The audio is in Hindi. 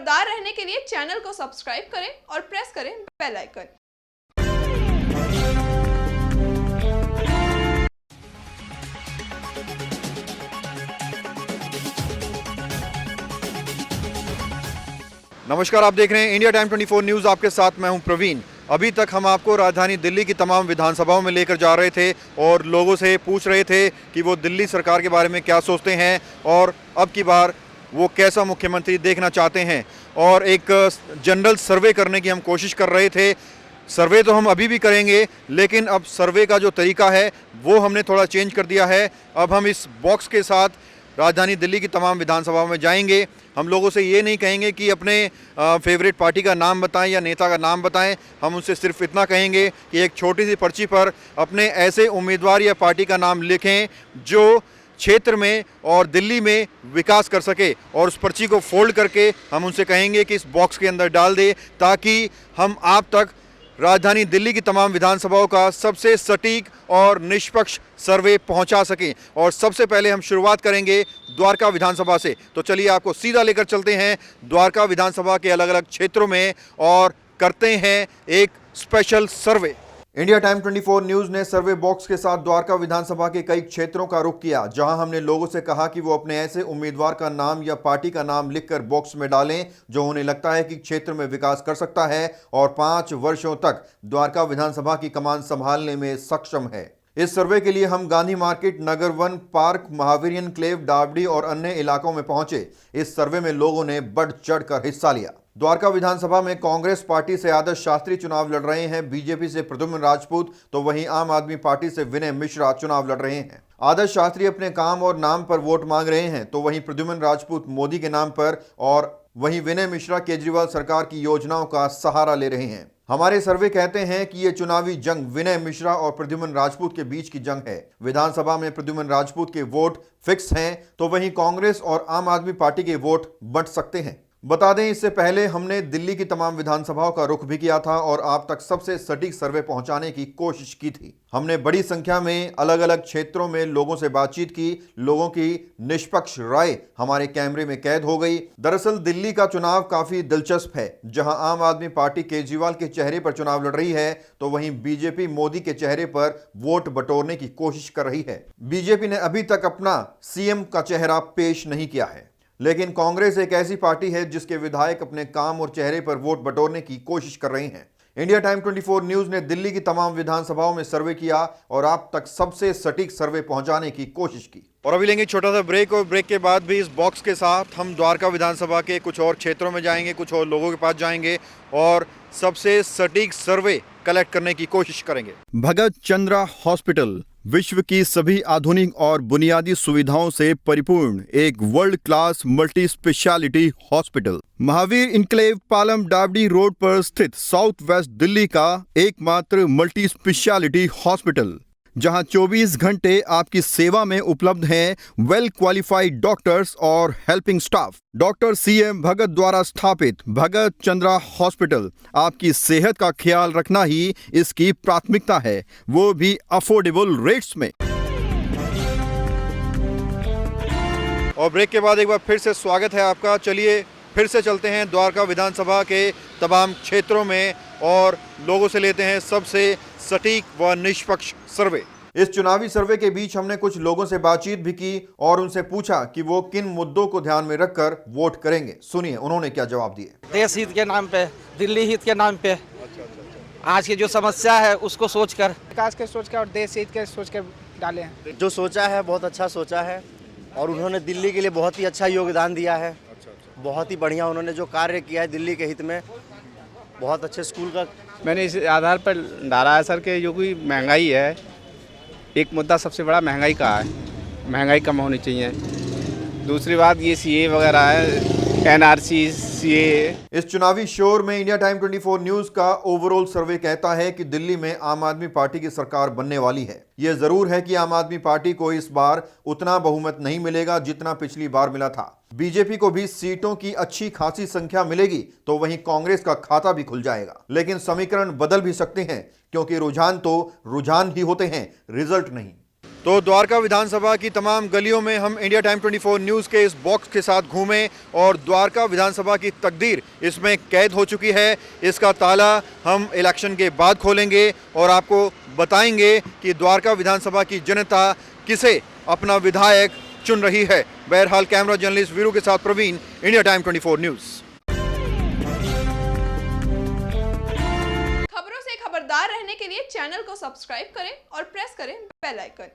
खबरदार रहने के लिए चैनल को सब्सक्राइब करें और प्रेस करें बेल आइकन। नमस्कार, आप देख रहे हैं इंडिया टाइम 24 न्यूज़। आपके साथ मैं हूं प्रवीण। अभी तक हम आपको राजधानी दिल्ली की तमाम विधानसभाओं में लेकर जा रहे थे और लोगों से पूछ रहे थे कि वो दिल्ली सरकार के बारे में क्या सोचते हैं और अब की बार वो कैसा मुख्यमंत्री देखना चाहते हैं। और एक जनरल सर्वे करने की हम कोशिश कर रहे थे। सर्वे तो हम अभी भी करेंगे, लेकिन अब सर्वे का जो तरीका है वो हमने थोड़ा चेंज कर दिया है। अब हम इस बॉक्स के साथ राजधानी दिल्ली की तमाम विधानसभाओं में जाएंगे। हम लोगों से ये नहीं कहेंगे कि अपने फेवरेट पार्टी का नाम बताएं या नेता का नाम बताएं। हम उनसे सिर्फ इतना कहेंगे कि एक छोटी सी पर्ची पर अपने ऐसे उम्मीदवार या पार्टी का नाम लिखें जो क्षेत्र में और दिल्ली में विकास कर सके, और उस पर्ची को फोल्ड करके हम उनसे कहेंगे कि इस बॉक्स के अंदर डाल दे, ताकि हम आप तक राजधानी दिल्ली की तमाम विधानसभाओं का सबसे सटीक और निष्पक्ष सर्वे पहुंचा सकें। और सबसे पहले हम शुरुआत करेंगे द्वारका विधानसभा से। तो चलिए आपको सीधा लेकर चलते हैं द्वारका विधानसभा के अलग अलग क्षेत्रों में और करते हैं एक स्पेशल सर्वे। इंडिया टाइम 24 न्यूज़ ने सर्वे बॉक्स के साथ द्वारका विधानसभा के कई क्षेत्रों का रुख किया, जहां हमने लोगों से कहा कि वो अपने ऐसे उम्मीदवार का नाम या पार्टी का नाम लिखकर बॉक्स में डालें जो उन्हें लगता है कि क्षेत्र में विकास कर सकता है और 5 वर्षों तक द्वारका विधानसभा की कमान संभालने में सक्षम है। इस सर्वे के लिए हम गांधी मार्केट, नगर वन पार्क, महावीर एन्क्लेव, डावडी और अन्य इलाकों में पहुंचे। इस सर्वे में लोगों ने बढ़ चढ़कर हिस्सा लिया। द्वारका विधानसभा में कांग्रेस पार्टी से आदर्श शास्त्री चुनाव लड़ रहे हैं। बीजेपी से प्रद्युम्न राजपूत, तो वहीं आम आदमी पार्टी से विनय मिश्रा चुनाव लड़ रहे हैं। आदर्श शास्त्री अपने काम और नाम पर वोट मांग रहे हैं, तो वहीं प्रद्युम्न राजपूत मोदी के नाम पर और वहीं विनय मिश्रा केजरीवाल सरकार की योजनाओं का सहारा ले रहे हैं। हमारे सर्वे कहते हैं कि ये चुनावी जंग विनय मिश्रा और प्रद्युम्न राजपूत के बीच की जंग है। विधानसभा में प्रद्युम्न राजपूत के वोट फिक्स हैं, तो वहीं कांग्रेस और आम आदमी पार्टी के वोट बंट सकते हैं। बता दें, इससे पहले हमने दिल्ली की तमाम विधानसभाओं का रुख भी किया था और आप तक सबसे सटीक सर्वे पहुंचाने की कोशिश की थी। हमने बड़ी संख्या में अलग अलग क्षेत्रों में लोगों से बातचीत की। लोगों की निष्पक्ष राय हमारे कैमरे में कैद हो गई। दरअसल दिल्ली का चुनाव काफी दिलचस्प है, जहां आम आदमी पार्टी केजरीवाल के चेहरे पर चुनाव लड़ रही है, तो वहीं बीजेपी मोदी के चेहरे पर वोट बटोरने की कोशिश कर रही है। बीजेपी ने अभी तक अपना सीएम का चेहरा पेश नहीं किया है, लेकिन कांग्रेस एक ऐसी पार्टी है जिसके विधायक अपने काम और चेहरे पर वोट बटोरने की कोशिश कर रहे हैं। इंडिया टाइम 24 न्यूज़ ने दिल्ली की तमाम विधानसभाओं में सर्वे किया और आप तक सबसे सटीक सर्वे पहुंचाने की कोशिश की। और अभी लेंगे छोटा सा ब्रेक, और ब्रेक के बाद भी इस बॉक्स के साथ हम द्वारका विधानसभा के कुछ और क्षेत्रों में जाएंगे, कुछ और लोगों के पास जाएंगे और सबसे सटीक सर्वे कलेक्ट करने की कोशिश करेंगे। भगत चंद्रा हॉस्पिटल विश्व की सभी आधुनिक और बुनियादी सुविधाओं से परिपूर्ण एक world class multi speciality hospital, Mahavir enclave, Palam डावडी रोड पर स्थित साउथ वेस्ट दिल्ली का एकमात्र मल्टी स्पेशलिटी हॉस्पिटल, जहां 24 घंटे आपकी सेवा में उपलब्ध हैं वेल क्वालिफाइड डॉक्टर्स और हेल्पिंग स्टाफ। डॉक्टर CM भगत द्वारा स्थापित भगत चंद्रा हॉस्पिटल आपकी सेहत का ख्याल रखना ही इसकी प्राथमिकता है, वो भी अफोर्डेबल रेट्स में। और ब्रेक के बाद एक बार फिर से स्वागत है आपका। चलिए फिर से चलते हैं द्वारका विधानसभा के तमाम क्षेत्रों में और लोगों से लेते हैं सबसे सटीक व निष्पक्ष सर्वे। इस चुनावी सर्वे के बीच हमने कुछ लोगों से बातचीत भी की और उनसे पूछा कि वो किन मुद्दों को ध्यान में रखकर वोट करेंगे। सुनिए उन्होंने क्या जवाब दिए। देश हित के नाम पे, दिल्ली हित के नाम पे, आज की जो समस्या है उसको सोचकर, विकास के सोच के और देश हित के सोच के डाले हैं। जो सोचा है बहुत अच्छा सोचा है और उन्होंने दिल्ली के लिए बहुत ही अच्छा योगदान दिया है। बहुत ही बढ़िया उन्होंने जो कार्य किया है दिल्ली के हित में, बहुत अच्छे स्कूल का। मैंने इस आधार पर डाला है सर कि जो कोई महंगाई है, एक मुद्दा सबसे बड़ा महंगाई का है, महंगाई कम होनी चाहिए। दूसरी बात ये CA वगैरह है, NRC, CA। इस चुनावी शोर में इंडिया टाइम 24 न्यूज़ का ओवरऑल सर्वे कहता है कि दिल्ली में आम आदमी पार्टी की सरकार बनने वाली है। यह जरूर है कि आम आदमी पार्टी को इस बार उतना बहुमत नहीं मिलेगा जितना पिछली बार मिला था। बीजेपी को भी सीटों की अच्छी खासी संख्या मिलेगी, तो वहीं कांग्रेस का खाता भी खुल जाएगा। लेकिन समीकरण बदल भी सकते हैं, क्योंकि रुझान तो रुझान ही होते हैं, रिजल्ट नहीं। तो द्वारका विधानसभा की तमाम गलियों में हम इंडिया टाइम 24 न्यूज़ के इस बॉक्स के साथ घूमे और द्वारका विधानसभा की तकदीर इसमें कैद हो चुकी है। इसका ताला हम इलेक्शन के बाद खोलेंगे और आपको बताएंगे कि द्वारका विधानसभा की जनता किसे अपना विधायक चुन रही है। बहरहाल कैमरा जर्नलिस्ट वीरू के साथ प्रवीण, इंडिया टाइम 24 न्यूज़। खबरों से खबरदार रहने के लिए चैनल को सब्सक्राइब करें और प्रेस करें बेल आइकन।